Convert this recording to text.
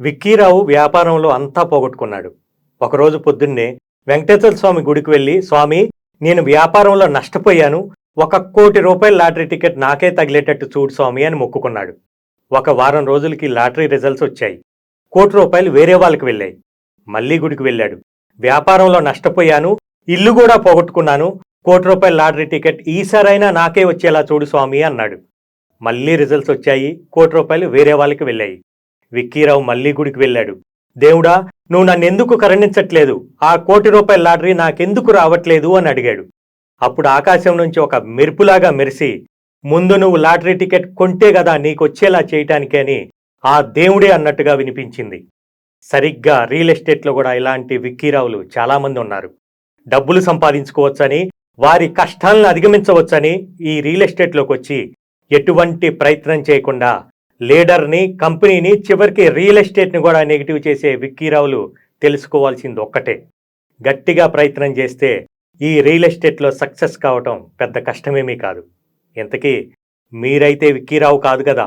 విక్కీరావు వ్యాపారంలో అంతా పోగొట్టుకున్నాడు. ఒకరోజు పొద్దున్నే వెంకటేశ్వర స్వామి గుడికి వెళ్ళి, స్వామి, నేను వ్యాపారంలో నష్టపోయాను, ₹1,00,00,000 లాటరీ టికెట్ నాకే తగిలేటట్టు చూడు స్వామి అని మొక్కుకున్నాడు. ఒక వారం రోజులకి లాటరీ రిజల్ట్స్ వచ్చాయి. ₹1,00,00,000 వేరే వాళ్ళకి వెళ్ళాయి. మళ్ళీ గుడికి వెళ్ళాడు. వ్యాపారంలో నష్టపోయాను, ఇల్లు కూడా పోగొట్టుకున్నాను, ₹1,00,00,000 లాటరీ టికెట్ ఈసారైనా నాకే వచ్చేలా చూడు స్వామి అన్నాడు. మళ్ళీ రిజల్ట్స్ వచ్చాయి. ₹1,00,00,000 వేరే వాళ్ళకి వెళ్ళాయి. విక్కీరావు మళ్ళీ గుడికి వెళ్ళాడు. దేవుడా, నువ్వు నన్నెందుకు కరుణించట్లేదు? ఆ ₹1,00,00,000 లాటరీ నాకెందుకు రావట్లేదు అని అడిగాడు. అప్పుడు ఆకాశం నుంచి ఒక మెరుపులాగా మెరిసి, ముందు నువ్వు లాటరీ టికెట్ కొంటే గదా నీకొచ్చేలా చేయటానికి అని ఆ దేవుడే అన్నట్టుగా వినిపించింది. సరిగ్గా రియల్ ఎస్టేట్లో కూడా ఇలాంటి విక్కీరావులు చాలామంది ఉన్నారు. డబ్బులు సంపాదించుకోవచ్చని, వారి కష్టాలను అధిగమించవచ్చని ఈ రియల్ ఎస్టేట్లోకి వచ్చి ఎటువంటి ప్రయత్నం చేయకుండా లీడర్ని, కంపెనీని, చివరికి రియల్ ఎస్టేట్ని కూడా నెగిటివ్ చేసే విక్కీరావులు తెలుసుకోవాల్సింది ఒక్కటే: గట్టిగా ప్రయత్నం చేస్తే ఈ రియల్ ఎస్టేట్లో సక్సెస్ కావటం పెద్ద కష్టమేమీ కాదు. ఇంతకీ మీరైతే విక్కీరావు కాదు కదా?